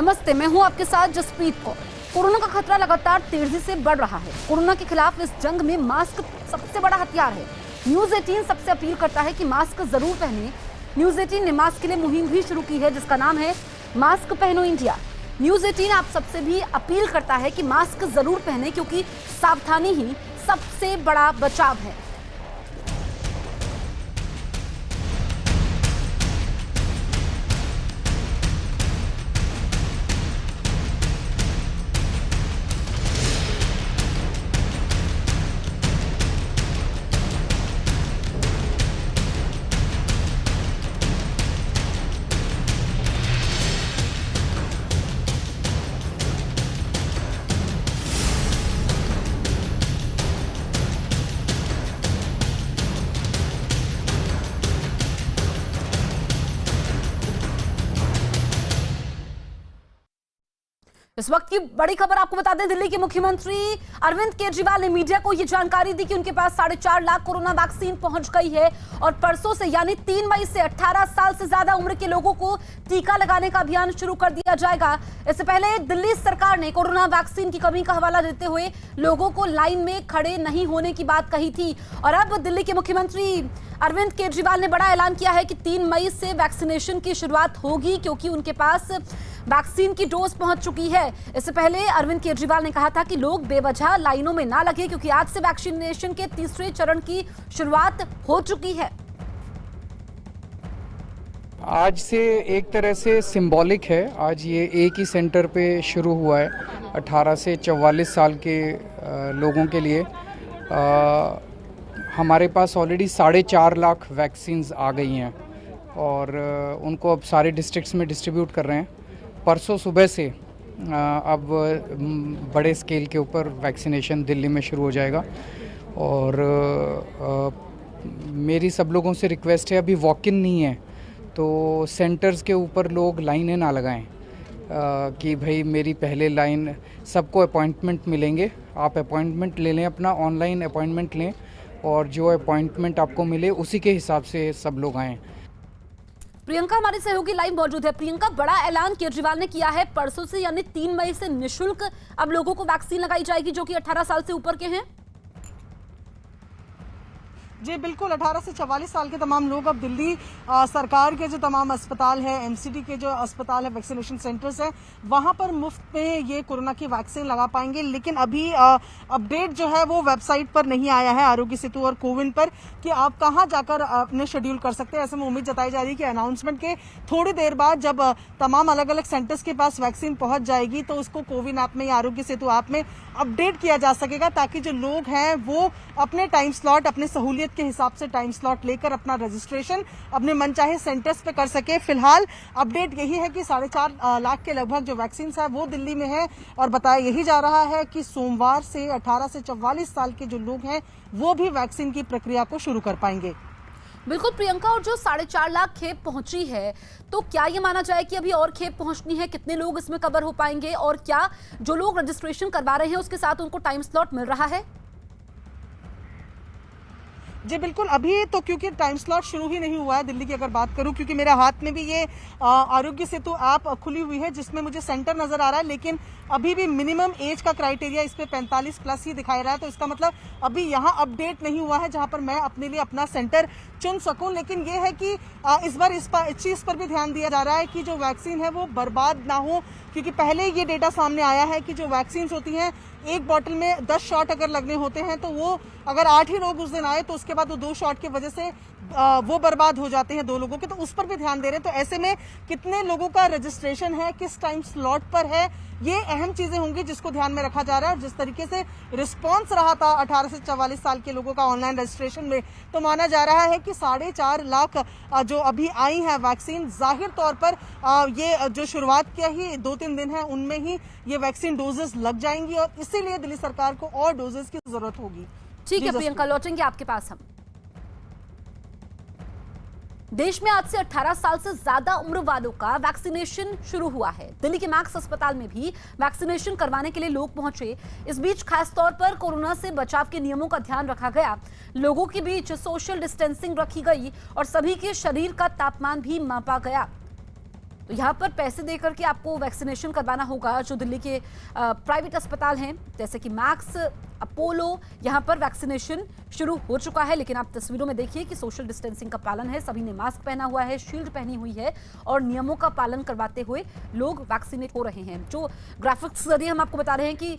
नमस्ते, मैं हूं आपके साथ जसप्रीत कौर। कोरोना का खतरा लगातार तेजी से बढ़ रहा है। कोरोना के खिलाफ इस जंग में मास्क सबसे बड़ा हथियार है। न्यूज 18 सबसे अपील करता है कि मास्क जरूर पहने। न्यूज 18 ने मास्क के लिए मुहिम भी शुरू की है जिसका नाम है मास्क पहनो इंडिया। न्यूज 18 आप सबसे भी अपील करता है कि मास्क जरूर पहने क्योंकि सावधानी ही सबसे बड़ा बचाव है। इस वक्त की बड़ी खबर आपको बता दें, दिल्ली के मुख्यमंत्री अरविंद केजरीवाल ने मीडिया को यह जानकारी दी कि उनके पास 4.5 लाख कोरोना वैक्सीन पहुंच गई है और परसों से यानी 3 मई से 18 साल से ज्यादा उम्र के लोगों को टीका लगाने का अभियान शुरू कर दिया जाएगा। इससे पहले दिल्ली सरकार ने कोरोना वैक्सीन की कमी का हवाला देते हुए लोगों को लाइन में खड़े नहीं होने की बात कही थी और अब दिल्ली के मुख्यमंत्री अरविंद केजरीवाल ने बड़ा ऐलान किया है कि 3 मई से वैक्सीनेशन की शुरुआत होगी क्योंकि उनके पास वैक्सीन की डोज पहुंच चुकी है। इससे पहले अरविंद केजरीवाल ने कहा था कि लोग बेवजह लाइनों में ना लगे क्योंकि आज से वैक्सीनेशन के तीसरे चरण की शुरुआत हो चुकी है। आज से एक तरह से सिंबॉलिक है। आज ये एक ही सेंटर पे शुरू हुआ है 18 से 44 साल के लोगों के लिए। हमारे पास ऑलरेडी 4.5 लाख वैक्सीन्स आ गई हैं और उनको अब सारे डिस्ट्रिक्ट्स में डिस्ट्रीब्यूट कर रहे हैं। परसों सुबह से अब बड़े स्केल के ऊपर वैक्सीनेशन दिल्ली में शुरू हो जाएगा और मेरी सब लोगों से रिक्वेस्ट है, अभी वॉक इन नहीं है तो सेंटर्स के ऊपर लोग लाइनें ना लगाएं कि भाई मेरी पहले लाइन। सबको अपॉइंटमेंट मिलेंगे, आप अपॉइंटमेंट ले लें, अपना ऑनलाइन अपॉइंटमेंट लें और जो अपॉइंटमेंट आपको मिले उसी के हिसाब से सब लोग आएँ। प्रियंका हमारी सहयोगी लाइव मौजूद है। प्रियंका, बड़ा ऐलान केजरीवाल ने किया है, परसों से यानी 3 मई से निःशुल्क अब लोगों को वैक्सीन लगाई जाएगी जो कि 18 साल से ऊपर के हैं। जी बिल्कुल, 18 से 44 साल के तमाम लोग अब दिल्ली सरकार के जो तमाम अस्पताल है, एमसीडी के जो अस्पताल है, वैक्सीनेशन सेंटर्स है, वहां पर मुफ्त में ये कोरोना की वैक्सीन लगा पाएंगे। लेकिन अभी अपडेट जो है वो वेबसाइट पर नहीं आया है आरोग्य सेतु और कोविन पर कि आप कहां जाकर अपने शेड्यूल कर सकते हैं। ऐसे में उम्मीद जताई जा रही है कि अनाउंसमेंट के थोड़ी देर बाद जब तमाम अलग अलग सेंटर्स के पास वैक्सीन पहुंच जाएगी तो उसको कोविन ऐप में या आरोग्य सेतु ऐप में अपडेट किया जा सकेगा ताकि जो लोग हैं वो अपने टाइम स्लॉट, अपने सहूलियत के हिसाब से टाइम स्लॉट लेकर अपना रजिस्ट्रेशन अपने मनचाहे सेंटर्स पे कर सके। फिलहाल अपडेट यही है कि 4.5 लाख के लगभग जो वैक्सीन है वो दिल्ली में है और बताया यही जा रहा है कि सोमवार से 18 से 44 साल के जो लोग हैं वो भी वैक्सीन की प्रक्रिया को शुरू कर पाएंगे। बिल्कुल प्रियंका, और जो 4.5 लाख खेप पहुंची है तो क्या ये माना जाए कि अभी और खेप पहुंचनी है? कितने लोग इसमें कवर हो पाएंगे और क्या जो लोग रजिस्ट्रेशन करवा रहे हैं उसके साथ उनको टाइम स्लॉट मिल रहा है? जी बिल्कुल, अभी तो क्योंकि टाइम स्लॉट शुरू ही नहीं हुआ है दिल्ली की अगर बात करूं, क्योंकि मेरे हाथ में भी ये आरोग्य सेतु ऐप खुली हुई है जिसमें मुझे सेंटर नजर आ रहा है, लेकिन अभी भी मिनिमम एज का क्राइटेरिया इस पे 45 प्लस ही दिखाई रहा है। तो इसका मतलब अभी यहाँ अपडेट नहीं हुआ है जहां पर मैं अपने लिए अपना सेंटर चुन सकूं। लेकिन ये है कि इस बार इस चीज पर भी ध्यान दिया जा रहा है कि जो वैक्सीन है वो बर्बाद ना हो, क्योंकि पहले ये डेटा सामने आया है कि जो वैक्सीन होती हैं एक बॉटल में 10 शॉट अगर लगने होते हैं तो वो अगर 8 ही लोग उस दिन आए तो उसके बाद वो 2 शॉट की वजह से वो बर्बाद हो जाते हैं 2 लोगों के। तो उस पर भी ध्यान दे रहे हैं। तो ऐसे में कितने लोगों का रजिस्ट्रेशन है, किस टाइम स्लॉट पर है, ये अहम चीजें होंगी जिसको ध्यान में रखा जा रहा है। और जिस तरीके से रिस्पांस रहा था 18 से 44 साल के लोगों का ऑनलाइन रजिस्ट्रेशन में, तो माना जा रहा है कि 4.5 लाख जो अभी आई है वैक्सीन, जाहिर तौर पर ये जो शुरुआत किया ही 2-3 दिन है उनमें ही ये वैक्सीन डोजेस लग जाएंगी और इसीलिए दिल्ली सरकार को और डोजेस की जरूरत होगी। ठीक है प्रियंका, लौटेंगे आपके पास हम। देश में आज से 18 साल से ज्यादा उम्र वालों का वैक्सीनेशन शुरू हुआ है। दिल्ली के मैक्स अस्पताल में भी वैक्सीनेशन करवाने के लिए लोग पहुंचे। इस बीच खास तौर पर कोरोना से बचाव के नियमों का ध्यान रखा गया। लोगों के बीच सोशल डिस्टेंसिंग रखी गई और सभी के शरीर का तापमान भी मापा गया। तो यहाँ पर पैसे देकर के आपको वैक्सीनेशन करवाना होगा। जो दिल्ली के प्राइवेट अस्पताल हैं जैसे कि मैक्स, अपोलो, यहाँ पर वैक्सीनेशन शुरू हो चुका है। लेकिन आप तस्वीरों में देखिए कि सोशल डिस्टेंसिंग का पालन है, सभी ने मास्क पहना हुआ है, शील्ड पहनी हुई है और नियमों का पालन करवाते हुए लोग वैक्सीनेट हो रहे हैं। जो ग्राफिक्स के जरिए हम आपको बता रहे हैं कि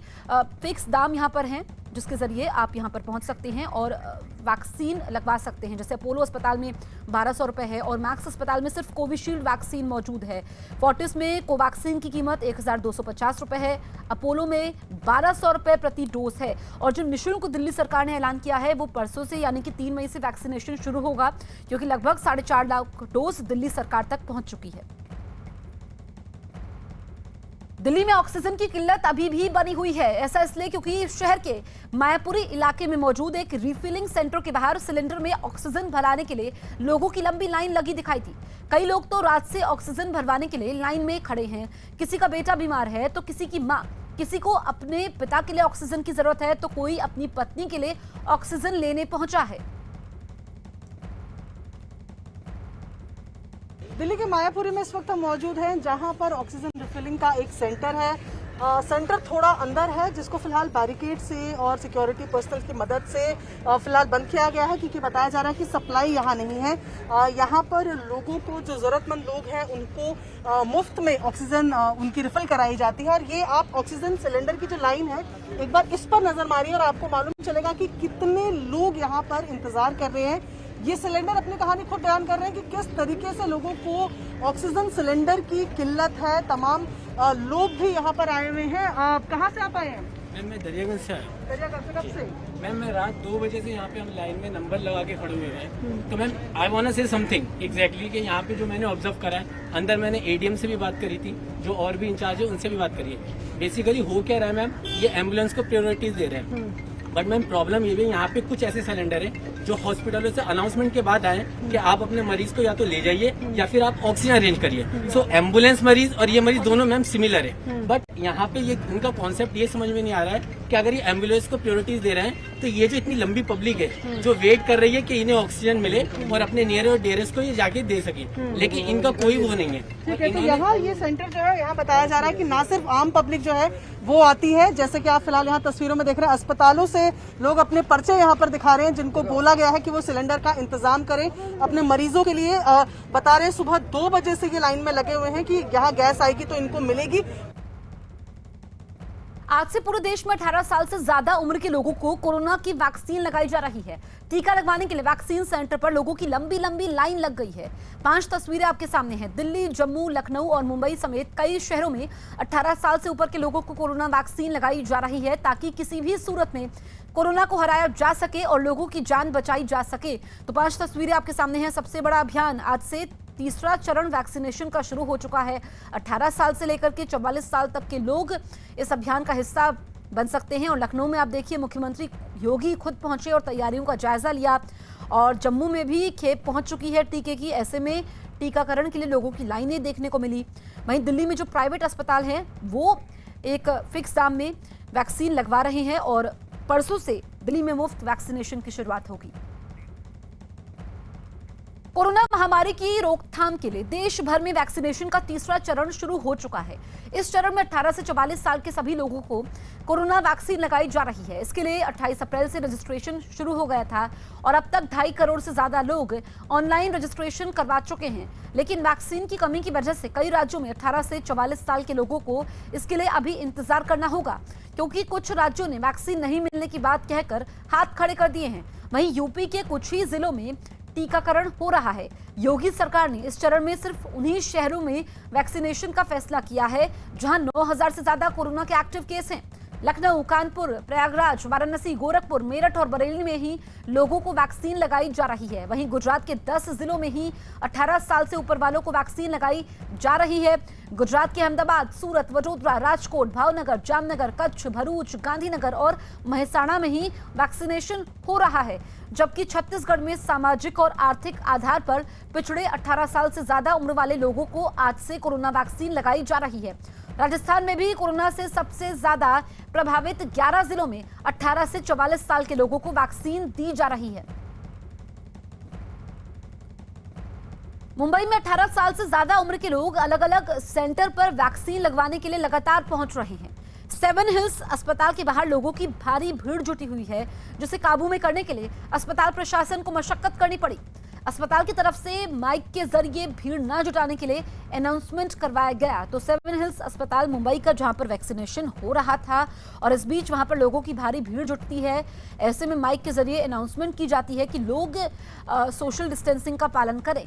फिक्स दाम यहाँ पर हैं जिसके जरिए आप यहाँ पर पहुँच सकते हैं और वैक्सीन लगवा सकते हैं। जैसे अपोलो अस्पताल में 1200 रुपये है और मैक्स अस्पताल में सिर्फ कोविशील्ड वैक्सीन मौजूद है। फोर्टिस में कोवैक्सीन की कीमत 1250 रुपये है, अपोलो में 1200 रुपये प्रति डोज है। और जो निःशुल्क दिल्ली सरकार ने ऐलान किया है वो परसों से यानी कि 3 मई से वैक्सीनेशन शुरू होगा, क्योंकि लगभग 4.5 लाख डोज दिल्ली सरकार तक पहुंच चुकी है। दिल्ली में ऑक्सीजन की किल्लत अभी भी बनी हुई है। ऐसा इसलिए क्योंकि शहर के मायापुरी इलाके में मौजूद एक रिफिलिंग सेंटर के बाहर सिलेंडर में ऑक्सीजन भराने के लिए लोगों की लंबी लाइन लगी दिखाई थी। कई लोग तो रात से ऑक्सीजन भरवाने के लिए लाइन में खड़े हैं। किसी का बेटा बीमार है तो किसी की मां, किसी को अपने पिता के लिए ऑक्सीजन की जरूरत है तो कोई अपनी पत्नी के लिए ऑक्सीजन लेने पहुंचा है। दिल्ली के मायापुरी में इस वक्त हम मौजूद हैं जहां पर ऑक्सीजन रिफिलिंग का एक सेंटर है। सेंटर थोड़ा अंदर है जिसको फिलहाल बैरिकेड से और सिक्योरिटी पर्सनल की मदद से फिलहाल बंद किया गया है, क्योंकि बताया जा रहा है कि सप्लाई यहाँ नहीं है। यहाँ पर लोगों को, जो जरूरतमंद लोग हैं उनको मुफ्त में ऑक्सीजन उनकी रिफिल कराई जाती है। और ये आप ऑक्सीजन सिलेंडर की जो लाइन है एक बार इस पर नजर मारिए और आपको मालूम चलेगा कि कितने लोग यहाँ पर इंतजार कर रहे हैं। ये सिलेंडर अपनी कहानी खुद बयान कर रहे हैं कि किस तरीके से लोगों को ऑक्सीजन सिलेंडर की किल्लत है। तमाम लोग भी यहाँ पर आए हुए हैं। कहाँ से आप आए हैं? मैम मैं दरियागंज से आया। दरियागंज से कब से? मैम मैं रात 2 बजे से यहाँ पे हम लाइन में नंबर लगा के खड़े हुए हैं। तो ma'am I want say something exactly कि यहाँ पे जो मैंने ऑब्जर्व करा है, अंदर मैंने एडीएम से भी बात करी थी, जो और भी इंचार्ज है उनसे भी बात करी है। बेसिकली हो क्या रहा है मैम, ये एम्बुलेंस को प्रायोरिटीज दे रहे हैं। बट मैम प्रॉब्लम ये भी, यहाँ पे कुछ ऐसे सिलेंडर है जो हॉस्पिटलों से अनाउंसमेंट के बाद आए कि आप अपने मरीज को या तो ले जाइए या फिर आप ऑक्सीजन अरेंज करिए। सो एम्बुलेंस मरीज और ये मरीज दोनों मैम सिमिलर है। बट यहाँ पे ये उनका कॉन्सेप्ट ये समझ में नहीं आ रहा है कि अगर ये एम्बुलेंस को प्रायोरिटीज दे रहे हैं तो ये जो इतनी लंबी पब्लिक है जो वेट कर रही है कि इन्हें ऑक्सीजन मिले और अपने नियर और डेरेस्ट को ये जाके दे सके, लेकिन इनका कोई वो नहीं है। ठीक है, तो यहाँ ये सेंटर जो है, यहाँ बताया जा रहा है कि ना सिर्फ आम पब्लिक जो है वो आती है, जैसे कि आप फिलहाल यहाँ तस्वीरों में देख रहे हैं, अस्पतालों से लोग अपने पर्चे यहाँ पर दिखा रहे हैं जिनको बोला गया है कि वो सिलेंडर का इंतजाम करें अपने मरीजों के लिए। बता रहे हैं सुबह 2 बजे से ये लाइन में लगे हुए हैं कि यहाँ गैस आएगी तो इनको मिलेगी। आज से पूरे देश में 18 साल से ज्यादा उम्र के लोगों को कोरोना की वैक्सीन लगाई जा रही है। टीका लगवाने के लिए वैक्सीन सेंटर पर लोगों की लंबी लंबी लाइन लग गई है। 5 तस्वीरें आपके सामने हैं। दिल्ली, जम्मू, लखनऊ और मुंबई समेत कई शहरों में 18 साल से ऊपर के लोगों को कोरोना वैक्सीन लगाई जा रही है ताकि किसी भी सूरत में कोरोना को हराया जा सके और लोगों की जान बचाई जा सके। तो 5 तस्वीरें आपके सामने हैं। सबसे बड़ा अभियान आज से तीसरा चरण वैक्सीनेशन का शुरू हो चुका है। 18 साल से लेकर के 44 साल तक के लोग इस अभियान का हिस्सा बन सकते हैं। और लखनऊ में आप देखिए मुख्यमंत्री योगी खुद पहुंचे और तैयारियों का जायजा लिया। और जम्मू में भी खेप पहुंच चुकी है टीके की। ऐसे में टीकाकरण के लिए लोगों की लाइनें देखने को मिली। वहीं दिल्ली में जो प्राइवेट अस्पताल हैं वो एक फिक्स दाम में वैक्सीन लगवा रहे हैं और परसों से दिल्ली में मुफ्त वैक्सीनेशन की शुरुआत होगी। कोरोना महामारी की रोकथाम के लिए देश भर में वैक्सीनेशन का तीसरा चरण शुरू हो चुका है। इस चरण में 18 से 44 साल के सभी लोगों को कोरोना वैक्सीन लगाई जा रही है। इसके लिए 28 अप्रैल से रजिस्ट्रेशन शुरू हो गया था और अब तक 2.5 करोड़ से ज्यादा लोग ऑनलाइन रजिस्ट्रेशन करवा चुके हैं। लेकिन वैक्सीन की कमी की वजह से कई राज्यों में 18 से 44 साल के लोगों को इसके लिए अभी इंतजार करना होगा, क्योंकि कुछ राज्यों ने वैक्सीन नहीं मिलने की बात कहकर हाथ खड़े कर दिए हैं। वहीं यूपी के कुछ ही जिलों में टीकाकरण हो रहा है। योगी सरकार ने इस चरण में सिर्फ उन्हीं शहरों में वैक्सीनेशन का फैसला किया है जहां 9000 से ज्यादा कोरोना के एक्टिव केस हैं। लखनऊ, कानपुर, प्रयागराज, वाराणसी, गोरखपुर, मेरठ और बरेली में ही लोगों को वैक्सीन लगाई जा रही है। वहीं गुजरात के 10 जिलों में ही 18 साल से ऊपर वालों को वैक्सीन लगाई जा रही है। गुजरात के अहमदाबाद, सूरत, वडोदरा, राजकोट, भावनगर, जामनगर, कच्छ, भरूच, गांधीनगर और मेहसाणा में ही वैक्सीनेशन हो रहा है। जबकि छत्तीसगढ़ में सामाजिक और आर्थिक आधार पर पिछड़े 18 साल से ज्यादा उम्र वाले लोगों को आज से कोरोना वैक्सीन लगाई जा रही है। राजस्थान में भी कोरोना से सबसे ज्यादा प्रभावित 11 जिलों में 18 से 44 साल के लोगों को वैक्सीन दी जा रही है। मुंबई में 18 साल से ज्यादा उम्र के लोग अलग अलग सेंटर पर वैक्सीन लगवाने के लिए लगातार पहुंच रहे हैं। सेवन हिल्स अस्पताल के बाहर लोगों की भारी भीड़ जुटी हुई है, जिसे काबू में करने के लिए अस्पताल प्रशासन को मशक्कत करनी पड़ी। अस्पताल की तरफ से माइक के जरिए भीड़ न जुटाने के लिए अनाउंसमेंट करवाया गया। तो सेवन हिल्स अस्पताल मुंबई का, जहां पर वैक्सीनेशन हो रहा था, और इस बीच वहां पर लोगों की भारी भीड़ जुटती है। ऐसे में माइक के जरिए अनाउंसमेंट की जाती है कि लोग सोशल डिस्टेंसिंग का पालन करें।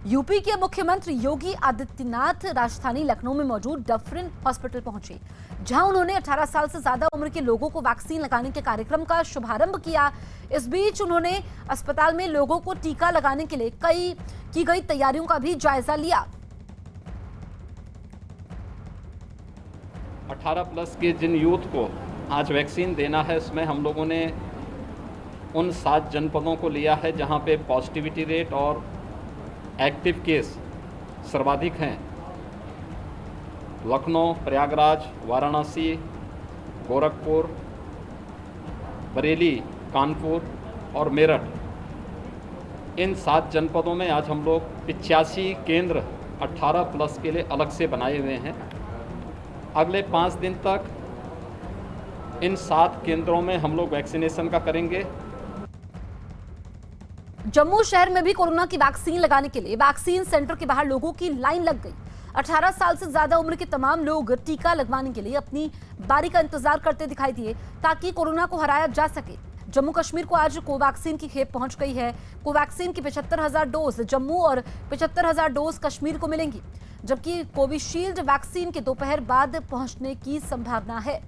यूपी के मुख्यमंत्री योगी आदित्यनाथ राजधानी लखनऊ में मौजूद डफरिन हॉस्पिटल पहुंचे, जहां उन्होंने 18 साल से ज्यादा उम्र के लोगों को वैक्सीन लगाने के कार्यक्रम का शुभारंभ किया। इस बीच उन्होंने अस्पताल में लोगों को टीका लगाने के लिए की गई तैयारियों का भी जायजा लिया। 18 प्लस के जिन यूथ को आज वैक्सीन देना है, उसमें हम लोगों ने उन 7 जनपदों को लिया है जहां पे पॉजिटिविटी रेट और एक्टिव केस सर्वाधिक हैं। लखनऊ, प्रयागराज, वाराणसी, गोरखपुर, बरेली, कानपुर और मेरठ, इन 7 जनपदों में आज हम लोग 85 केंद्र 18 प्लस के लिए अलग से बनाए हुए हैं। अगले 5 दिन तक इन 7 केंद्रों में हम लोग वैक्सीनेशन का करेंगे। जम्मू शहर में भी कोरोना की वैक्सीन लगाने के लिए वैक्सीन सेंटर के बाहर लोगों की लाइन लग गई। 18 साल से ज्यादा उम्र के तमाम लोग टीका लगवाने के लिए अपनी बारी का इंतजार करते दिखाई दिए, ताकि कोरोना को हराया जा सके। जम्मू कश्मीर को आज कोवैक्सीन की खेप पहुंच गई है। कोवैक्सीन की 75,000 डोज जम्मू और 75,000 डोज कश्मीर को मिलेंगी, जबकि कोविशील्ड वैक्सीन के दोपहर बाद पहुंचने की संभावना है।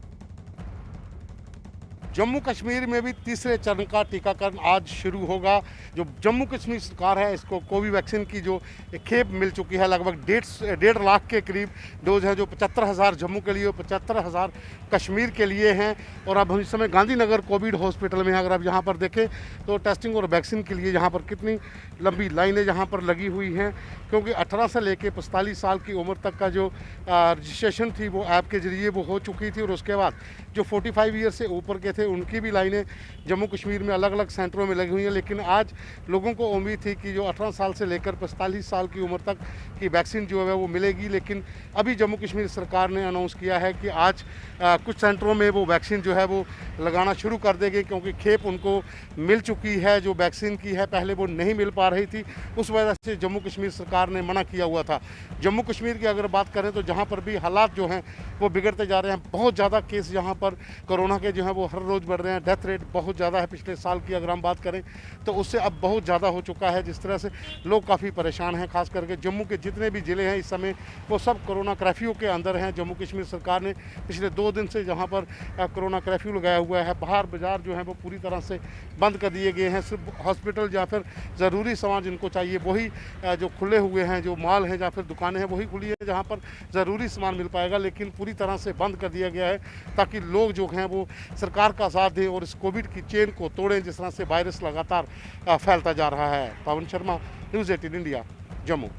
जम्मू कश्मीर में भी तीसरे चरण का टीकाकरण आज शुरू होगा। जो जम्मू कश्मीर सरकार है, इसको कोवैक्सीन की जो खेप मिल चुकी है, लगभग 1.5 लाख के करीब डोज है, जो 75,000 जम्मू के लिए और 75,000 कश्मीर के लिए हैं। और अब हम इस समय गांधीनगर कोविड हॉस्पिटल में हैं। अगर आप यहाँ पर देखें तो टेस्टिंग और वैक्सीन के लिए यहाँ पर कितनी लंबी लाइनें यहाँ पर लगी हुई हैं, क्योंकि 18 से लेकर 45 साल की उम्र तक का जो रजिस्ट्रेशन थी वो ऐप के जरिए वो हो चुकी थी। और उसके बाद जो 45 ईयर से ऊपर के थे, उनकी भी लाइनें जम्मू कश्मीर में अलग अलग सेंटरों में लगी हुई हैं। लेकिन आज लोगों को उम्मीद थी कि जो 18 साल से लेकर 45 साल की उम्र तक की वैक्सीन जो है वो मिलेगी। लेकिन अभी जम्मू कश्मीर सरकार ने अनाउंस किया है कि आज कुछ सेंटरों में वो वैक्सीन जो है वो लगाना शुरू कर देगी, क्योंकि खेप उनको मिल चुकी है जो वैक्सीन की है। पहले वो नहीं मिल पा रही थी, उस वजह से जम्मू कश्मीर सरकार ने मना किया हुआ था। जम्मू कश्मीर की अगर बात करें तो जहाँ पर भी हालात जो हैं वो बिगड़ते जा रहे हैं। बहुत ज़्यादा केस यहाँ पर कोरोना के जो हैं वो हर रोज़ बढ़ रहे हैं। डेथ रेट बहुत ज़्यादा है। पिछले साल की अगर हम बात करें तो उससे अब बहुत ज़्यादा हो चुका है, जिस तरह से लोग काफ़ी परेशान हैं। खास करके जम्मू के जितने भी ज़िले हैं इस समय वो सब कोरोना कर्फ्यू के अंदर हैं। जम्मू कश्मीर सरकार ने पिछले 2 दिन से जहाँ पर कोरोना कर्फ्यू लगाया हुआ है। बाहर बाज़ार जो है वो पूरी तरह से बंद कर दिए गए हैं। सिर्फ हॉस्पिटल या फिर ज़रूरी सामान जिनको चाहिए वही जो खुले हुए हैं, जो मॉल हैं या फिर दुकानें हैं वही खुली है जहाँ पर ज़रूरी सामान मिल पाएगा। लेकिन पूरी तरह से बंद कर दिया गया है ताकि लोग जो हैं वो सरकार का साथ दें और इस कोविड की चेन को तोड़ें, जिस तरह से वायरस लगातार फैलता जा रहा है। Pawan Sharma, news 18 India, Jammu.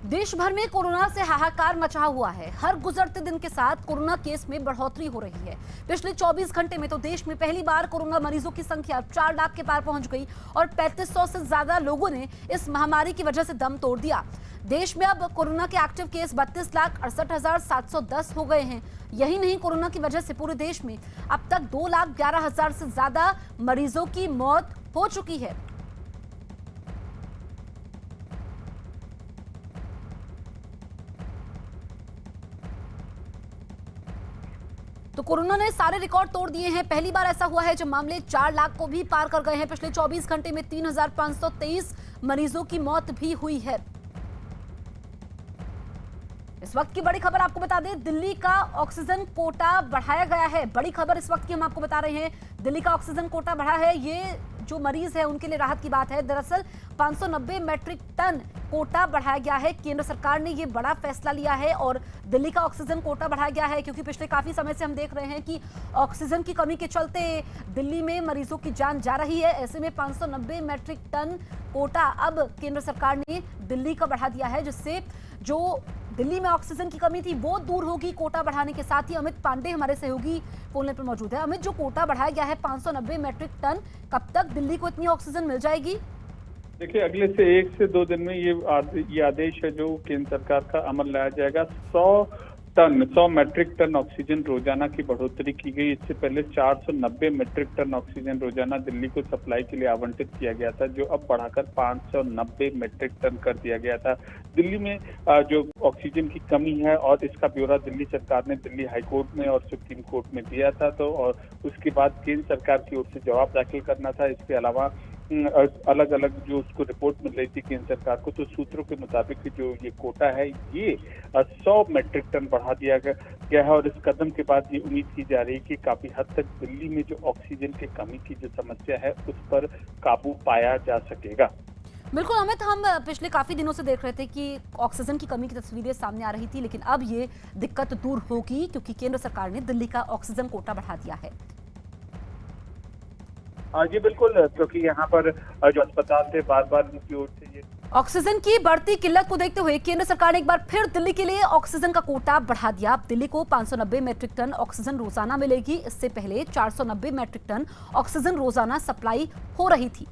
देश भर में कोरोना से हाहाकार मचा हुआ है। हर गुजरते दिन के साथ कोरोना केस में बढ़ोतरी हो रही है। पिछले 24 घंटे में तो देश में पहली बार कोरोना मरीजों की संख्या 4 लाख के पार पहुंच गई और 3500 से ज्यादा लोगों ने इस महामारी की वजह से दम तोड़ दिया। देश में अब कोरोना के एक्टिव केस 32,68,710 हो गए हैं। यही नहीं, कोरोना की वजह से पूरे देश में अब तक 2,11,000 से ज्यादा मरीजों की मौत हो चुकी है। तो कोरोना ने सारे रिकॉर्ड तोड़ दिए हैं। पहली बार ऐसा हुआ है जब मामले 4 लाख को भी पार कर गए हैं। पिछले 24 घंटे में 3,523 मरीजों की मौत भी हुई है। इस वक्त की बड़ी खबर आपको बता दें, दिल्ली का ऑक्सीजन कोटा बढ़ाया गया है। बड़ी खबर इस वक्त की हम आपको बता रहे हैं, दिल्ली का ऑक्सीजन कोटा बढ़ा है। ये जो मरीज है उनके लिए राहत की बात है। दरअसल 590 मैट्रिक टन कोटा बढ़ाया गया है। केंद्र सरकार ने ये बड़ा फैसला लिया है और दिल्ली का ऑक्सीजन कोटा बढ़ाया गया है, क्योंकि पिछले काफी समय से हम देख रहे हैं कि ऑक्सीजन की कमी के चलते दिल्ली में मरीजों की जान जा रही है। ऐसे में 590 मैट्रिक टन कोटा अब केंद्र सरकार ने दिल्ली का बढ़ा दिया है, जिससे जो दिल्ली में ऑक्सीजन की कमी थी वो दूर होगी कोटा बढ़ाने के साथ ही। अमित पांडे हमारे सहयोगी फोन लाइन पर मौजूद है। अमित, जो कोटा बढ़ाया गया है 590 मैट्रिक टन, कब तक दिल्ली को इतनी ऑक्सीजन मिल जाएगी? देखिए, अगले से 1 से 2 दिन में ये आदेश है जो केंद्र सरकार का अमल लाया जाएगा। 100 मैट्रिक टन ऑक्सीजन रोजाना की बढ़ोतरी की गई। इससे पहले 490 मैट्रिक टन ऑक्सीजन रोजाना दिल्ली को सप्लाई के लिए आवंटित किया गया था, जो अब बढ़ाकर 590 मैट्रिक टन कर दिया गया था। दिल्ली में जो ऑक्सीजन की कमी है और इसका ब्यौरा दिल्ली सरकार ने दिल्ली हाईकोर्ट में और सुप्रीम कोर्ट में दिया था, तो और उसके बाद केंद्र सरकार की ओर से जवाब दाखिल करना था। इसके अलावा अलग अलग जो उसको रिपोर्ट मिल रही थी केंद्र सरकार को, तो सूत्रों के मुताबिक जो ये कोटा है ये 100 मैट्रिक टन बढ़ा दिया गया है। और इस कदम के बाद ये उम्मीद की जा रही है कि काफी हद तक दिल्ली में जो ऑक्सीजन की कमी की जो समस्या है उस पर काबू पाया जा सकेगा। बिल्कुल अमित, हम पिछले काफी दिनों से देख रहे थे कि ऑक्सीजन की कमी की तस्वीरें सामने आ रही थी, लेकिन अब ये दिक्कत दूर होगी क्योंकि केंद्र सरकार ने दिल्ली का ऑक्सीजन कोटा बढ़ा दिया है। जी बिल्कुल, क्योंकि यहाँ पर जो अस्पताल थे बार बार उनकी ओर से ये ऑक्सीजन की बढ़ती किल्लत को देखते हुए केंद्र सरकार ने एक बार फिर दिल्ली के लिए ऑक्सीजन का कोटा बढ़ा दिया। अब दिल्ली को 590 मैट्रिक टन ऑक्सीजन रोजाना मिलेगी। इससे पहले 490 मैट्रिक टन ऑक्सीजन रोजाना सप्लाई हो रही थी।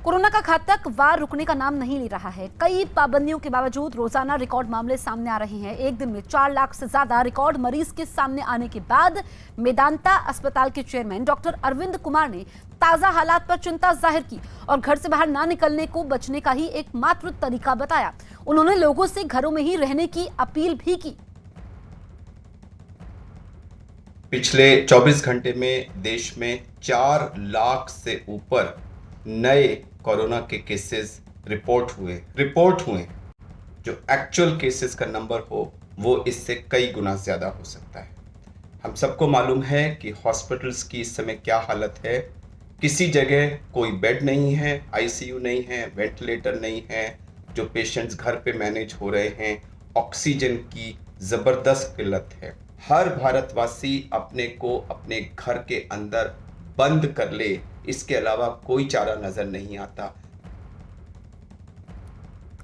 कोरोना का घातक वार रुकने का नाम नहीं ले रहा है। कई पाबंदियों के बावजूद रोजाना रिकॉर्ड मामले सामने आ रहे हैं। एक दिन में 4 लाख से ज्यादा रिकॉर्ड मरीज के सामने आने के बाद मेदांता अस्पताल के चेयरमैन डॉक्टर अरविंद कुमार ने ताजा हालात पर चिंता जाहिर की और घर से बाहर ना निकलने को बचने का ही एकमात्र तरीका बताया। उन्होंने लोगों से घरों में ही रहने की अपील भी की। पिछले 24 घंटे में देश में 4 लाख से ऊपर नए कोरोना के केसेस रिपोर्ट हुए। जो एक्चुअल केसेस का नंबर हो वो इससे कई गुना ज़्यादा हो सकता है। हम सबको मालूम है कि हॉस्पिटल्स की इस समय क्या हालत है। किसी जगह कोई बेड नहीं है, आईसीयू नहीं है, वेंटिलेटर नहीं है, जो पेशेंट्स घर पे मैनेज हो रहे हैं। ऑक्सीजन की ज़बरदस्त किल्लत है। हर भारतवासी अपने को अपने घर के अंदर बंद कर ले, इसके अलावा कोई चारा नजर नहीं आता।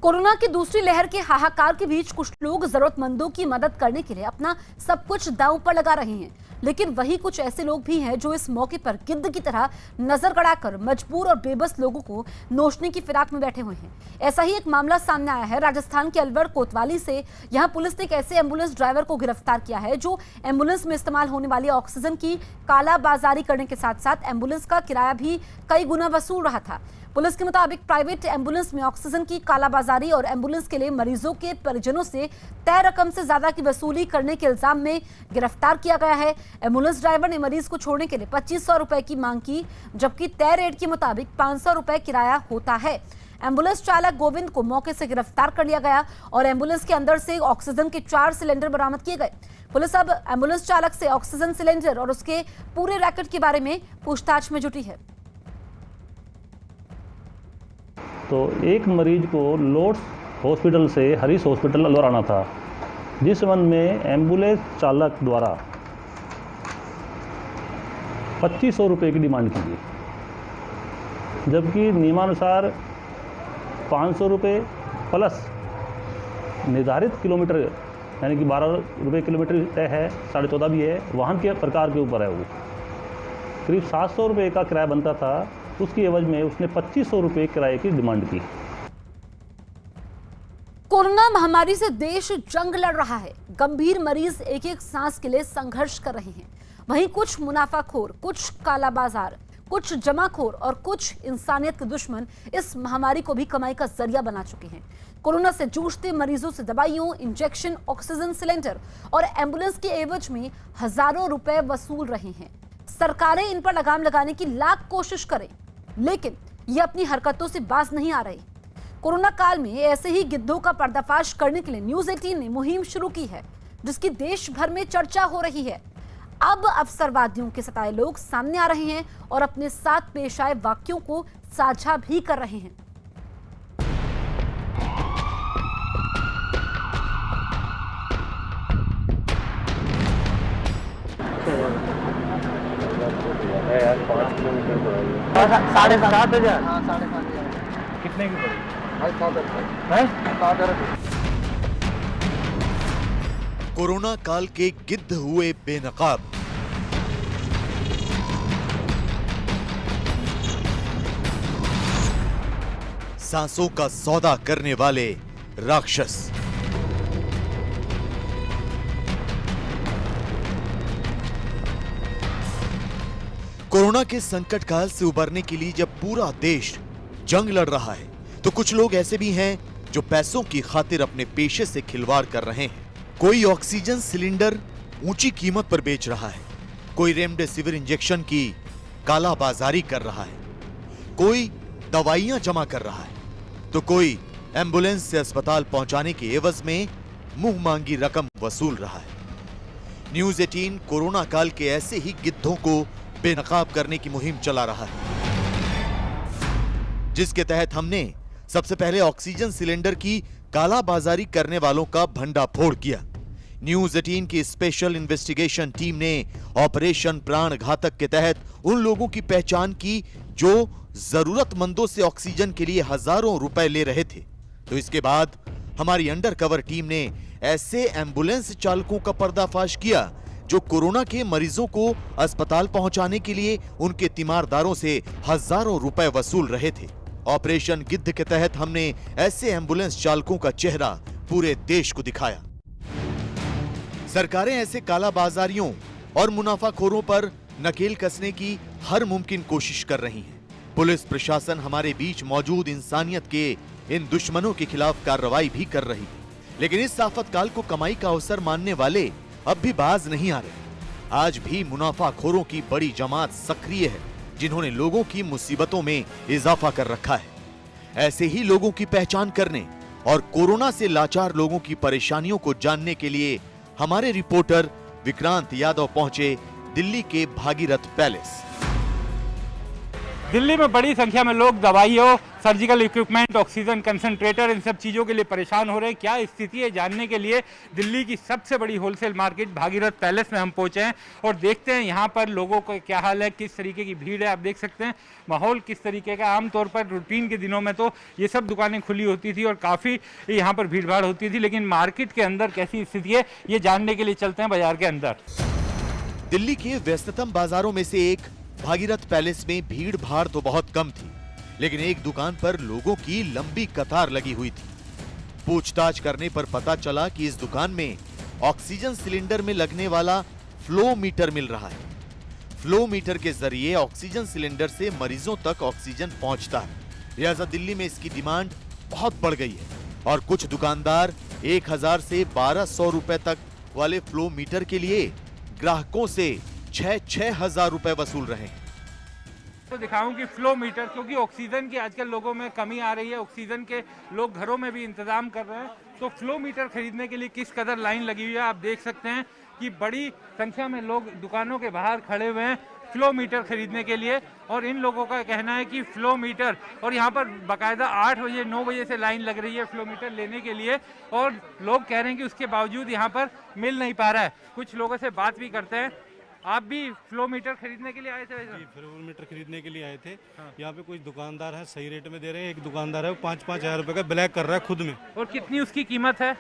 कोरोना की दूसरी लहर के हाहाकार के बीच कुछ लोग जरूरतमंदों की मदद करने के लिए अपना सब कुछ दांव पर लगा रहे हैं, लेकिन वही कुछ ऐसे लोग भी हैं जो इस मौके पर गिद्ध की तरह नजर गड़ाकर मजबूर और बेबस लोगों को नोचने की फिराक में बैठे हुए हैं। ऐसा ही एक मामला सामने आया है राजस्थान के अलवर कोतवाली से। यहां पुलिस ने एक ऐसे एम्बुलेंस ड्राइवर को गिरफ्तार किया है जो एम्बुलेंस में इस्तेमाल होने वाली ऑक्सीजन की कालाबाजारी करने के साथ साथ एम्बुलेंस का किराया भी कई गुना वसूल रहा था। पुलिस के मुताबिक प्राइवेट एम्बुलेंस में ऑक्सीजन की कालाबाजारी और एम्बुलेंस के लिए मरीजों के परिजनों से तय रकम से ज्यादा की वसूली करने के इल्जाम में गिरफ्तार किया गया है। एम्बुलेंस ड्राइवर ने मरीज को छोड़ने के लिए 2500 रुपए की मांग की, जबकि तय रेट के मुताबिक 500 रुपए किराया होता है। एम्बुलेंस चालक गोविंद को मौके से गिरफ्तार कर लिया गया और एम्बुलेंस के अंदर से ऑक्सीजन के 4 सिलेंडर बरामद किए गए। पुलिस अब एम्बुलेंस चालक से ऑक्सीजन सिलेंडर और उसके पूरे रैकेट के बारे में पूछताछ में जुटी है। तो एक मरीज को लोर्ड्स हॉस्पिटल से हरीश हॉस्पिटल अलवर आना था, जिस संबंध में एम्बुलेंस चालक द्वारा 2500 रुपये की डिमांड की गई, जबकि नियमानुसार 500 रुपये प्लस निर्धारित किलोमीटर यानी कि 12 रुपये किलोमीटर तय है, 14.5 भी है, वाहन के प्रकार के ऊपर है। वो करीब 700 रुपये का किराया बनता था, उसकी एवज में उसने 2500 रुपये किराए की डिमांड की। कोरोना महामारी से देश जंग लड़ रहा है। गंभीर मरीज एक एक सांस के लिए संघर्ष कर रहे हैं। वहीं कुछ मुनाफाखोर, कुछ कालाबाजार, कुछ जमाखोर और कुछ इंसानियत के दुश्मन इस महामारी को भी कमाई का जरिया बना चुके हैं। कोरोना से जूझते मरीजों से दवाइयों, इंजेक्शन, ऑक्सीजन सिलेंडर और एम्बुलेंस के एवज में हजारों रुपए वसूल रहे हैं। सरकारें इन पर लगाम लगाने की लाख कोशिश करें, लेकिन ये अपनी हरकतों से बाज नहीं आ रही। कोरोना काल में ऐसे ही गिद्धों का पर्दाफाश करने के लिए न्यूज़ 18 ने मुहिम शुरू की है, जिसकी देश भर में चर्चा हो रही है। अब अवसरवादियों के सताए लोग सामने आ रहे हैं और अपने साथ पेश आए वाक्यों को साझा भी कर रहे हैं। यार 5 किलोमीटर पड़ेगी 7,500। हाँ 7,500 कितने की पड़ेगी? 7,000 है। कोरोना काल के गिद्ध हुए बेनकाब। सांसों का सौदा करने वाले राक्षस। कोरोना के संकट काल से उबरने के लिए जब पूरा देश जंग लड़ रहा है, तो कुछ लोग ऐसे भी हैं जो पैसों की खातिर अपने पेशे से खिलवाड़ कर रहे हैं। कोई ऑक्सीजन सिलेंडर ऊंची कीमत पर बेच रहा है, कोई रेमडेसिविर इंजेक्शन की कालाबाजारी कर रहा है, कोई दवाइयां जमा कर रहा है, तो कोई एम्बुलेंस से अस्पताल पहुंचाने के एवज में मुंह मांगी रकम वसूल रहा है। न्यूज 18 कोरोना काल के ऐसे ही गिद्धों को बेनकाब करने की मुहिम चला रहा है, जिसके तहत हमने सबसे पहले ऑक्सीजन सिलेंडर की कालाबाजारी करने वालों का भंडाफोड़ किया। न्यूज 18 की स्पेशल इन्वेस्टिगेशन टीम ने ऑपरेशन प्राण घातक के तहत उन लोगों की पहचान की जो जरूरतमंदों से ऑक्सीजन के लिए हजारों रुपए ले रहे थे। तो इसके बाद हमारी अंडरकवर टीम ने ऐसे एम्बुलेंस चालकों का पर्दाफाश किया जो कोरोना के मरीजों को अस्पताल पहुंचाने के लिए उनके तीमारदारों से हजारों रुपए वसूल रहे थे। ऑपरेशन गिद्ध के तहत हमने ऐसे एम्बुलेंस चालकों का चेहरा पूरे देश को दिखाया। सरकारें ऐसे कालाबाजारियों और मुनाफाखोरों पर नकेल कसने की हर मुमकिन कोशिश कर रही है। पुलिस प्रशासन हमारे बीच मौजूद इंसानियत के इन दुश्मनों के खिलाफ कार्रवाई भी कर रही है, लेकिन इस आफतकाल को कमाई का अवसर मानने वाले अब भी बाज नहीं आ रहे। आज भी मुनाफाखोरों की बड़ी जमात सक्रिय है, जिन्होंने लोगों की मुसीबतों में इजाफा कर रखा है। ऐसे ही लोगों की पहचान करने और कोरोना से लाचार लोगों की परेशानियों को जानने के लिए हमारे रिपोर्टर विक्रांत यादव पहुंचे दिल्ली के भागीरथ पैलेस। दिल्ली में बड़ी संख्या में लोग दवाइयों, सर्जिकल इक्विपमेंट, ऑक्सीजन कंसंट्रेटर, इन सब चीज़ों के लिए परेशान हो रहे हैं। क्या स्थिति है जानने के लिए दिल्ली की सबसे बड़ी होलसेल मार्केट भागीरथ पैलेस में हम पहुंचे हैं और देखते हैं यहाँ पर लोगों का क्या हाल है, किस तरीके की भीड़ है। आप देख सकते हैं माहौल किस तरीके का। आमतौर पर रूटीन के दिनों में तो ये सब दुकानें खुली होती थी और काफ़ी यहाँ पर भीड़ भाड़ होती थी, लेकिन मार्केट के अंदर कैसी स्थिति है ये जानने के लिए चलते हैं बाजार के अंदर। दिल्ली के व्यस्ततम बाजारों में से एक भागीरथ पैलेस में भीड़ भाड़ तो बहुत कम थी, लेकिन एक दुकान पर लोगों की लंबी कतार लगी हुई थी। पूछताछ करने पर पता चला कि इस दुकान में ऑक्सीजन सिलेंडर में लगने वाला फ्लो मीटर मिल रहा है। फ्लो मीटर के जरिए ऑक्सीजन सिलेंडर से मरीजों तक ऑक्सीजन पहुंचता है। लिहाजा दिल्ली में इसकी डिमांड बहुत बढ़ गई है और कुछ दुकानदार 1000 से 1200 रुपए तक वाले फ्लो मीटर के लिए ग्राहकों से 6-6 हजार रुपए वसूल रहे हैं। तो दिखाऊं कि फ्लो मीटर, क्योंकि ऑक्सीजन की आजकल लोगों में कमी आ रही है, ऑक्सीजन के लोग घरों में भी इंतजाम कर रहे हैं, तो फ्लो मीटर खरीदने के लिए किस कदर लाइन लगी हुई है आप देख सकते हैं कि बड़ी संख्या में लोग दुकानों के बाहर खड़े हुए हैं फ्लो मीटर खरीदने के लिए। और इन लोगों का कहना है कि फ्लो मीटर, और यहाँ पर बाकायदा 8 बजे 9 बजे से लाइन लग रही है फ्लो मीटर लेने के लिए, और लोग कह रहे हैं कि उसके बावजूद यहाँ पर मिल नहीं पा रहा है। कुछ लोगों से बात भी करते हैं। आप भी फ्लो मीटर खरीदने के लिए आए थे? जी, फ्लो मीटर खरीदने के लिए आए थे। हाँ। यहाँ पे कुछ दुकानदार है सही रेट में दे रहे हैं, एक दुकानदार है वो 5-5 हजार रुपए का ब्लैक कर रहा है खुद में। और कितनी उसकी कीमत है?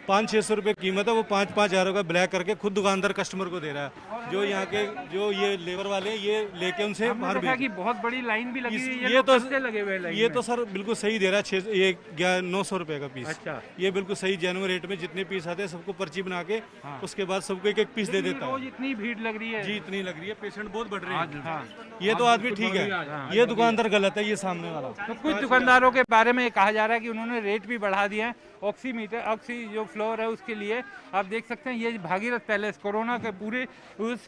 500-600 रुपए कीमत है, वो 5-5 हजार का ब्लैक करके खुद दुकानदार कस्टमर को दे रहा है। जो यहाँ के जो ये लेबर वाले ये लेके उनसे बाहर भी बहुत बड़ी लाइन भी लगी हुई है। ये तो लगे हुए लाइन ये तो सर बिल्कुल सही दे रहा है, ये 900 रुपए का पीस। अच्छा, ये बिल्कुल सही जेन्युइन रेट में जितने पीस आते हैं सबको पर्ची बना के उसके बाद सबको एक पीस दे देता है। इतनी भीड़ लग रही है? जी इतनी लग रही है, पेशेंट बहुत बढ़ रहे हैं। हाँ। ये तो आदमी ठीक है, ये दुकानदार गलत है, ये सामने वाला। तो कुछ दुकानदारों के बारे में कहा जा रहा है कि उन्होंने रेट भी बढ़ा दिया है ऑक्सी जो फ्लोर है उसके लिए। आप देख सकते हैं ये भागीरथ पैलेस कोरोना के पूरे उस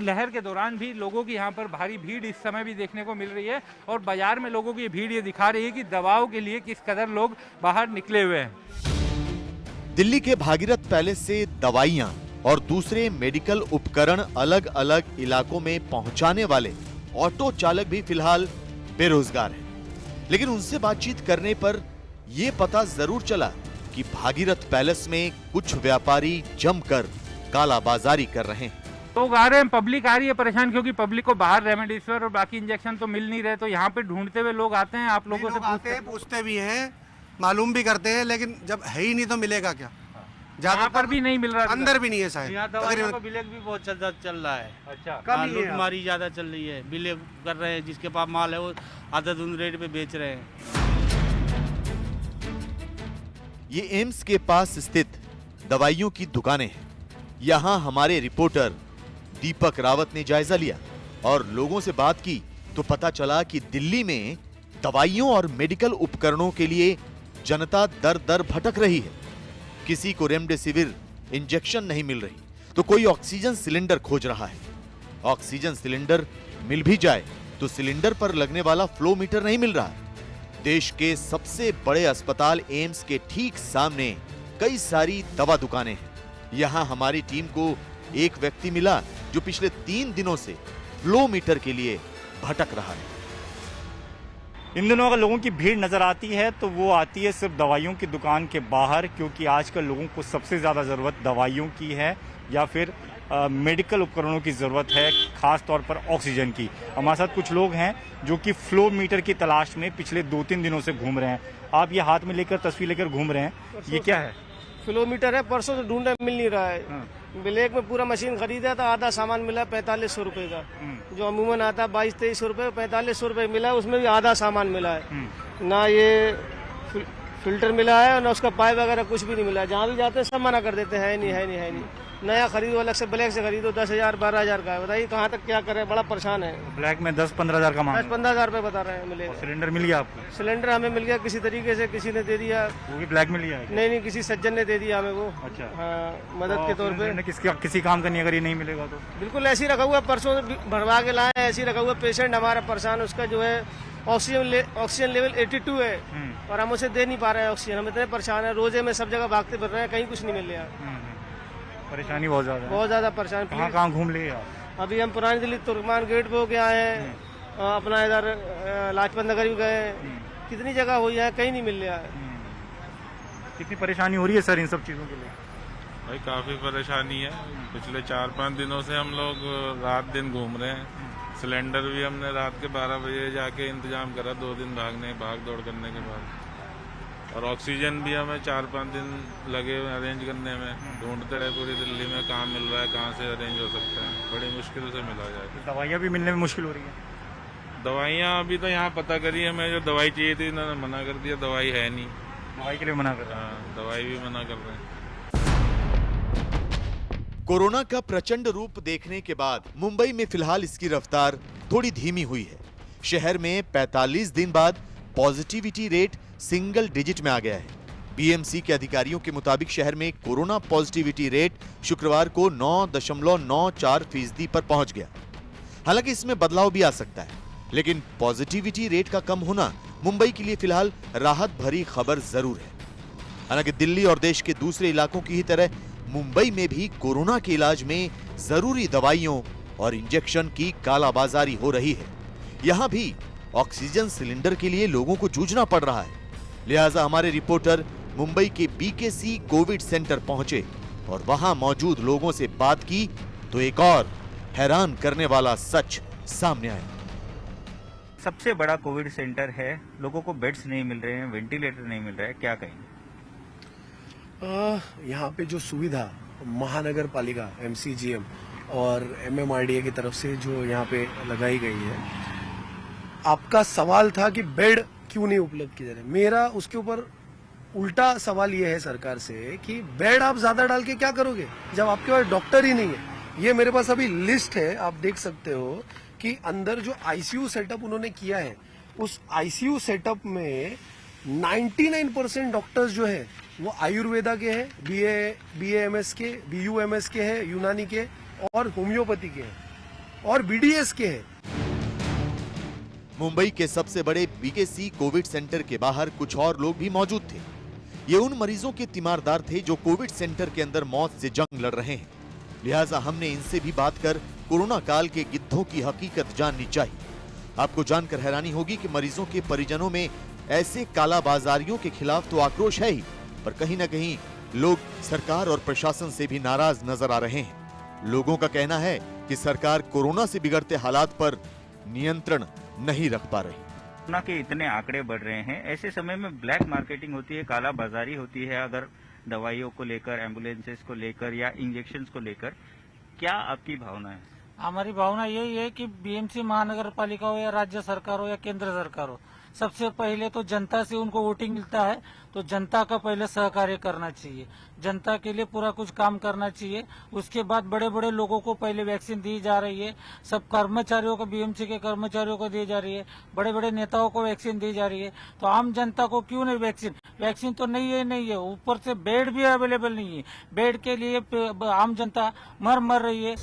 लहर के दौरान भी लोगों की यहाँ पर भारी भीड़ इस समय भी देखने को मिल रही है, और बाजार में लोगों की भीड़ ये दिखा रही है कि दवाओं के लिए किस कदर लोग बाहर निकले हुए हैं। दिल्ली के भागीरथ पैलेस से दवाइयां और दूसरे मेडिकल उपकरण अलग अलग इलाकों में पहुंचाने वाले ऑटो चालक भी फिलहाल बेरोजगार हैं। लेकिन उनसे बातचीत करने पर यह पता जरूर चला कि भागीरथ पैलेस में कुछ व्यापारी जमकर कालाबाजारी कर रहे हैं। लोग आ रहे हैं, पब्लिक आ रही है परेशान, क्योंकि पब्लिक को बाहर रेमडेसिविर और बाकी इंजेक्शन तो मिल नहीं रहे, तो यहाँ पे ढूंढते हुए लोग आते हैं। आप लोगों से पूछते भी हैं, मालूम भी करते हैं, लेकिन जब है ही नहीं तो मिलेगा क्या। यहाँ पर भी नहीं मिल रहा, अंदर भी नहीं है शायद। यहाँ दवाइयों का बिलेक भी बहुत ज्यादा चल रहा है। अच्छा, कम ही है। लूटमारी ज्यादा चल रही है, बिलेक कर रहे हैं, जिसके पास माल है वो आधा दून रेट पे बेच रहे हैं। ये एम्स के पास स्थित दवाइयों की दुकानें हैं। यहाँ हमारे रिपोर्टर दीपक रावत ने जायजा लिया और लोगों से बात की तो पता चला कि दिल्ली में दवाइयों और मेडिकल उपकरणों के लिए जनता दर दर भटक रही है। किसी को रेमडेसिविर इंजेक्शन नहीं मिल रही तो कोई ऑक्सीजन सिलेंडर खोज रहा है। ऑक्सीजन सिलेंडर मिल भी जाए तो सिलेंडर पर लगने वाला फ्लो मीटर नहीं मिल रहा। देश के सबसे बड़े अस्पताल एम्स के ठीक सामने कई सारी दवा दुकानें हैं। यहाँ हमारी टीम को एक व्यक्ति मिला जो पिछले 3 दिनों से फ्लो मीटर के लिए भटक रहा है। इन दिनों अगर लोगों की भीड़ नजर आती है तो वो आती है सिर्फ दवाइयों की दुकान के बाहर, क्योंकि आजकल लोगों को सबसे ज्यादा जरूरत दवाइयों की है या फिर मेडिकल उपकरणों की जरूरत है, खास तौर पर ऑक्सीजन की। हमारे साथ कुछ लोग हैं जो कि फ्लो मीटर की तलाश में पिछले 2-3 दिनों से घूम रहे हैं। आप ये हाथ में लेकर तस्वीर लेकर घूम रहे हैं, ये क्या है? फ्लो मीटर है, परसों से ढूंढे मिल नहीं रहा है। ब्लैक में पूरा मशीन खरीदा था, आधा सामान मिला 4500 रुपए का, जो अमूमन आता 2200-2300 रुपए, 4500 रुपए मिला, उसमें भी आधा सामान मिला है। ना ये फिल्टर मिला है और ना उसका पाइप वगैरह कुछ भी नहीं मिला। जहाँ भी जाते हैं सब मना कर देते हैं, है नहीं। नया खरीदो, अलग से ब्लैक से खरीदो, 10,000-12,000 का है। बताइए कहाँ तक क्या करें, बड़ा परेशान है। ब्लैक में 10-15 हजार का मांग, 10-15 रुपए बता रहे हैं मिलेगा। सिलेंडर मिल गया आपको? सिलेंडर हमें मिल गया किसी तरीके से, किसी ने दे दिया। वो भी ब्लैक में लिया है? नहीं, किसी सज्जन ने दे दिया हमें वो। अच्छा, हाँ, मदद के तौर पे। किसी काम का नहीं, अगर ये नहीं मिलेगा तो बिल्कुल ऐसे ही रखा हुआ, परसों भरवा के लाए, ऐसे ही रखा हुआ। पेशेंट हमारा परेशान, उसका जो है ऑक्सीजन लेवल 82 है और हम उसे दे नहीं पा रहे हैं ऑक्सीजन। हम इतने परेशान है, रोजे में सब जगह भागते फिर रहे हैं, कहीं कुछ नहीं मिल रहा। परेशानी बहुत ज्यादा परेशान। कहाँ घूम लिए आप? अभी हम पुरानी दिल्ली तुर्कमान गेट पे होके आए हैं, अपना इधर लाजपत नगर भी गए, कितनी जगह हुई है, कहीं नहीं मिल रहा है। कितनी परेशानी हो रही है सर इन सब चीजों के लिए? भाई काफी परेशानी है। पिछले 4-5 दिनों से हम लोग रात दिन घूम रहे हैं। सिलेंडर भी हमने रात के 12 बजे जाके इंतजाम करा, 2 दिन भाग दौड़ करने के बाद। और ऑक्सीजन भी हमें 4-5 दिन लगे अरेंज करने में, ढूंढते रहे पूरी दिल्ली में कहाँ मिल रहा है, कहाँ से अरेंज हो सकता है। बड़ी मुश्किल से मिला जाए। दवाइयाँ भी मिलने में मुश्किल हो रही है? दवाइयाँ अभी तो यहाँ पता करी, हमें जो दवाई चाहिए थी इन्होंने मना कर दिया, दवाई है नहीं। दवाई के लिए मना कर रहे हैं? हाँ, दवाई भी मना कर रहे हैं। कोरोना का प्रचंड रूप देखने के बाद मुंबई में फिलहाल इसकी रफ्तार थोड़ी धीमी हुई है। शहर में 45 दिन बाद पॉजिटिविटी रेट सिंगल डिजिट में आ गया है। बीएमसी के अधिकारियों के मुताबिक शहर में कोरोना पॉजिटिविटी रेट शुक्रवार को 9.94% पर पहुंच गया। हालांकि इसमें बदलाव भी आ सकता है, लेकिन पॉजिटिविटी रेट का कम होना मुंबई के लिए फिलहाल राहत भरी खबर जरूर है। हालांकि दिल्ली और देश के दूसरे इलाकों की ही तरह मुंबई में भी कोरोना के इलाज में जरूरी दवाइयों और इंजेक्शन की कालाबाजारी हो रही है। यहां भी ऑक्सीजन सिलेंडर के लिए लोगों को जूझना पड़ रहा है। लिहाजा हमारे रिपोर्टर मुंबई के बीकेसी कोविड सेंटर पहुंचे और वहां मौजूद लोगों से बात की तो एक और हैरान करने वाला सच सामने आया। सबसे बड़ा कोविड सेंटर है, लोगों को बेड्स नहीं मिल रहे हैं, वेंटिलेटर नहीं मिल रहा है, क्या कहेंगे? यहाँ पे जो सुविधा महानगर पालिका MCGM और MMRDA की तरफ से जो यहाँ पे लगाई गई है, आपका सवाल था कि बेड क्यों नहीं उपलब्ध किए जा रहे। मेरा उसके ऊपर उल्टा सवाल ये है सरकार से कि बेड आप ज्यादा डाल के क्या करोगे जब आपके पास डॉक्टर ही नहीं है। ये मेरे पास अभी लिस्ट है, आप देख सकते हो कि अंदर जो ICU सेटअप उन्होंने किया है, उस ICU सेटअप में 99% डॉक्टर्स जो है वो आयुर्वेदा के हैं, BAMS के, BUMS के हैं, यूनानी के और होम्योपैथी के हैं और BDS के हैं। मुंबई के सबसे बड़े बीकेसी कोविड सेंटर के बाहर कुछ और लोग भी मौजूद थे। ये उन मरीजों के तीमारदार थे जो कोविड सेंटर के अंदर मौत से जंग लड़ रहे हैं। लिहाजा हमने इनसे भी बात कर कोरोना काल के गिद्धों की हकीकत जाननी चाहिए। आपको जानकर हैरानी होगी कि मरीजों के परिजनों में ऐसे कालाबाजारियों के खिलाफ तो आक्रोश है ही, पर कहीं न कहीं लोग सरकार और प्रशासन से भी नाराज नजर आ रहे हैं। लोगों का कहना है कि सरकार कोरोना से बिगड़ते हालात पर नियंत्रण नहीं रख पा रही। कोरोना के इतने आंकड़े बढ़ रहे हैं, ऐसे समय में ब्लैक मार्केटिंग होती है, काला बाजारी होती है। अगर दवाइयों को लेकर, एम्बुलेंसेस को लेकर या इंजेक्शंस को लेकर, क्या आपकी भावना है? हमारी भावना यही है कि बीएमसी महानगर पालिका हो या राज्य सरकार हो या केंद्र सरकार हो, सबसे पहले तो जनता से उनको वोटिंग मिलता है, तो जनता का पहले सहकार्य करना चाहिए, जनता के लिए पूरा कुछ काम करना चाहिए। उसके बाद बड़े बड़े लोगों को पहले वैक्सीन दी जा रही है, सब कर्मचारियों को, बीएमसी के कर्मचारियों को दी जा रही है, बड़े बड़े नेताओं को वैक्सीन दी जा रही है, तो आम जनता को क्यों नहीं वैक्सीन? वैक्सीन तो नहीं है, ऊपर से बेड भी अवेलेबल नहीं है, बेड के लिए आम जनता मर रही है।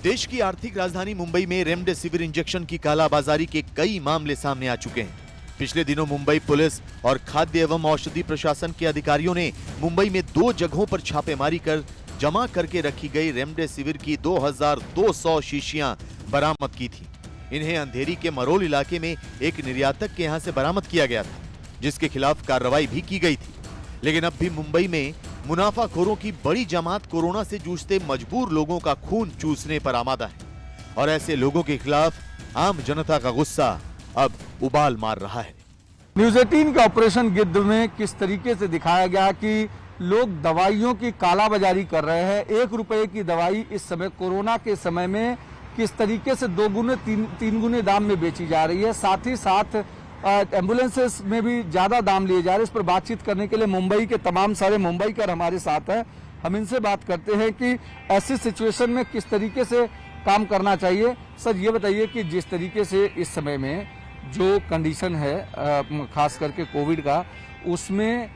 देश की आर्थिक राजधानी मुंबई में रेमडेसिविर इंजेक्शन की कालाबाजारी के कई मामले सामने आ चुके हैं। पिछले दिनों मुंबई पुलिस और खाद्य एवं औषधि प्रशासन के अधिकारियों ने मुंबई में 2 जगहों पर छापेमारी कर जमा करके रखी गई रेमडेसिविर की 2200 शीशियां बरामद की थी। इन्हें अंधेरी के मरोल इलाके में एक निर्यातक के यहां से बरामद किया गया था, जिसके खिलाफ कार्रवाई भी की गई थी। लेकिन अब भी मुंबई में मुनाफाखोरों की बड़ी जमात कोरोना से जूझते मजबूर लोगों का खून चूसने पर आमादा है और ऐसे लोगों के खिलाफ आम जनता का गुस्सा अब उबाल मार रहा है। न्यूज 18 के ऑपरेशन गिद्ध में किस तरीके से दिखाया गया कि लोग दवाइयों की कालाबाजारी कर रहे हैं। 1 रुपए की दवाई इस समय कोरोना के समय में किस तरीके से 2 गुने 3 गुने दाम में बेची जा रही है। साथ ही साथ एम्बुलेंसेस में भी ज्यादा दाम लिए जा रहे हैं। इस पर बातचीत करने के लिए मुंबई के तमाम सारे मुंबईकर हमारे साथ हैं। हम इनसे बात करते हैं कि ऐसी सिचुएशन में किस तरीके से काम करना चाहिए। सर ये बताइए कि जिस तरीके से इस समय में जो कंडीशन है खास करके कोविड का, उसमें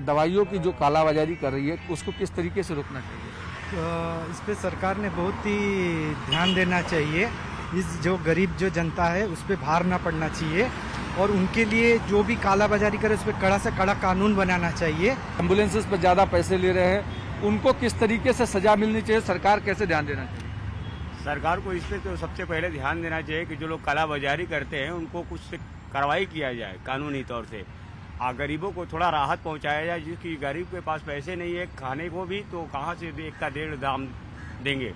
दवाइयों की जो कालाबाजारी कर रही है उसको किस तरीके से रोकना चाहिए? इस पे सरकार ने बहुत ही ध्यान देना चाहिए। इस जो गरीब जो जनता है उस पर भार ना पड़ना चाहिए और उनके लिए जो भी कालाबाजारी करे उस पर कड़ा से कड़ा कानून बनाना चाहिए। एम्बुलेंसेस पर ज्यादा पैसे ले रहे हैं, उनको किस तरीके से सजा मिलनी चाहिए, सरकार कैसे ध्यान देना चाहिए? सरकार को इस पे तो सबसे पहले ध्यान देना चाहिए कि जो लोग कालाबाजारी करते हैं उनको कुछ कार्रवाई किया जाए कानूनी तौर से। गरीबों को थोड़ा राहत पहुंचाया जाए, जिसकी गरीब के पास पैसे नहीं है खाने को भी, तो कहां से 1 का 1.5 दाम देंगे।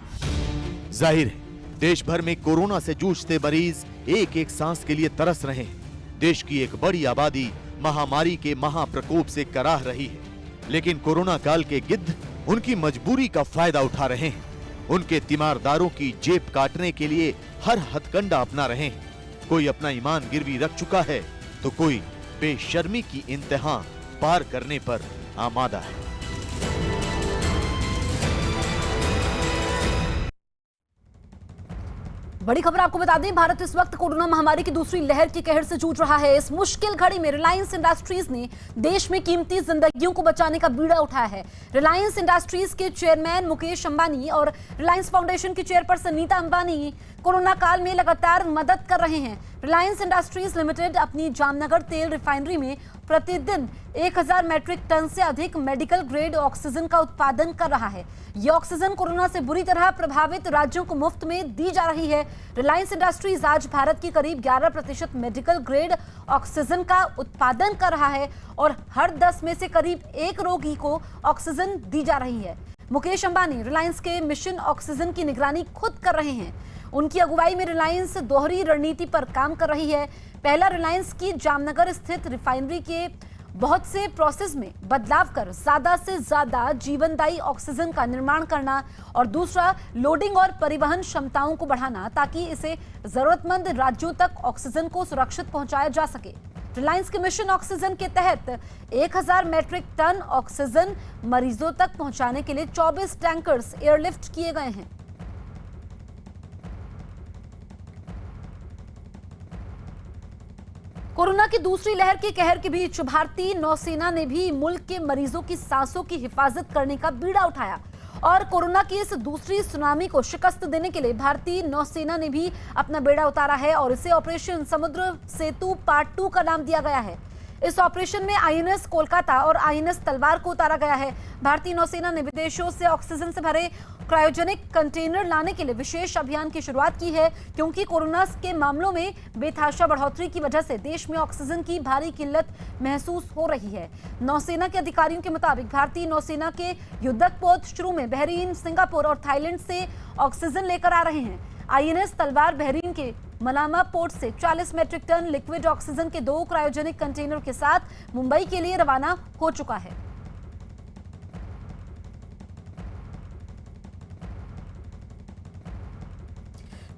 जाहिर है देश भर में कोरोना से जूझते मरीज एक एक सांस के लिए तरस रहे हैं। देश की एक बड़ी आबादी महामारी के महाप्रकोप से कराह रही है, लेकिन कोरोना काल के गिद्ध उनकी मजबूरी का फायदा उठा रहे हैं। उनके तीमारदारों की जेब काटने के लिए हर हथकंडा अपना रहे हैं। कोई अपना ईमान गिरवी रख चुका है तो कोई बेशर्मी की इंतहा पार करने पर आमादा है। बड़ी खबर आपको बता दें, भारत इस वक्त कोरोना महामारी की दूसरी लहर की कहर से जूझ रहा है। इस मुश्किल घड़ी में रिलायंस इंडस्ट्रीज ने देश में कीमती जिंदगियों को बचाने का बीड़ा उठाया है। रिलायंस इंडस्ट्रीज के चेयरमैन मुकेश अंबानी और रिलायंस फाउंडेशन की चेयरपर्सन नीता अंबानी कोरोना काल में लगातार मदद कर रहे हैं। रिलायंस इंडस्ट्रीज लिमिटेड अपनी जामनगर तेल रिफाइनरी में प्रतिदिन 1000 मैट्रिक टन से अधिक मेडिकल ग्रेड ऑक्सीजन का उत्पादन कर रहा है। यह ऑक्सीजन कोरोना से बुरी तरह प्रभावित राज्यों को मुफ्त में दी जा रही है। रिलायंस इंडस्ट्रीज आज भारत की करीब 11% मेडिकल ग्रेड ऑक्सीजन का उत्पादन कर रहा है और हर 10 में से करीब 1 रोगी को ऑक्सीजन दी जा रही है। मुकेश अंबानी रिलायंस के मिशन ऑक्सीजन की निगरानी खुद कर रहे हैं। उनकी अगुवाई में रिलायंस दोहरी रणनीति पर काम कर रही है। पहला, रिलायंस की जामनगर स्थित रिफाइनरी के बहुत से प्रोसेस में बदलाव कर ज्यादा से ज्यादा जीवनदायी ऑक्सीजन का निर्माण करना और दूसरा, लोडिंग और परिवहन क्षमताओं को बढ़ाना ताकि इसे जरूरतमंद राज्यों तक ऑक्सीजन को सुरक्षित पहुंचाया जा सके। रिलायंस के मिशन ऑक्सीजन के तहत 1000 मैट्रिक टन ऑक्सीजन मरीजों तक पहुंचाने के लिए 24 टैंकर्स एयरलिफ्ट किए गए हैं। कोरोना की दूसरी लहर के कहर के बीच भारतीय नौसेना ने भी मुल्क के मरीजों की सांसों की हिफाजत करने का बीड़ा उठाया और कोरोना की इस दूसरी सुनामी को शिकस्त देने के लिए भारतीय नौसेना ने भी अपना बेड़ा उतारा है और इसे ऑपरेशन समुद्र सेतु पार्ट 2 का नाम दिया गया है। इस ऑपरेशन में आईएनएस कोलकाता और आईएनएस तलवार को उतारा गया है। भारतीय नौसेना ने विदेशों से ऑक्सीजन से भरे क्रायोजेनिक कंटेनर लाने के लिए विशेष अभियान की शुरुआत की है, क्योंकि कोरोना के मामलों में बेतहाशा बढ़ोतरी की वजह से देश में ऑक्सीजन की भारी किल्लत महसूस हो रही है। नौसेना के अधिकारियों के मुताबिक भारतीय नौसेना के युद्धक पोत शुरू में बहरीन, सिंगापुर और थाईलैंड से ऑक्सीजन लेकर आ रहे हैं। आईएनएस तलवार बहरीन के मनामा पोर्ट से 40 मैट्रिक टन लिक्विड ऑक्सीजन के 2 क्रायोजेनिक कंटेनर के साथ मुंबई के लिए रवाना हो चुका है।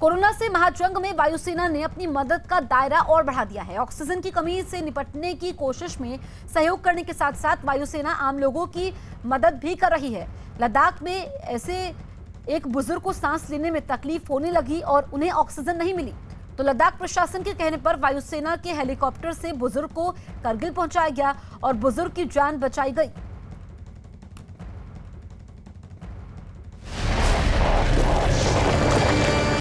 कोरोना से महाजंग में वायुसेना ने अपनी मदद का दायरा और बढ़ा दिया है। ऑक्सीजन की कमी से निपटने की कोशिश में सहयोग करने के साथ साथ वायुसेना आम लोगों की मदद भी कर रही है। लद्दाख में ऐसे एक बुजुर्ग को सांस लेने में तकलीफ होने लगी और उन्हें ऑक्सीजन नहीं मिली, तो लद्दाख प्रशासन के कहने पर वायुसेना के हेलीकॉप्टर से बुजुर्ग को करगिल पहुंचाया गया और बुजुर्ग की जान बचाई गई।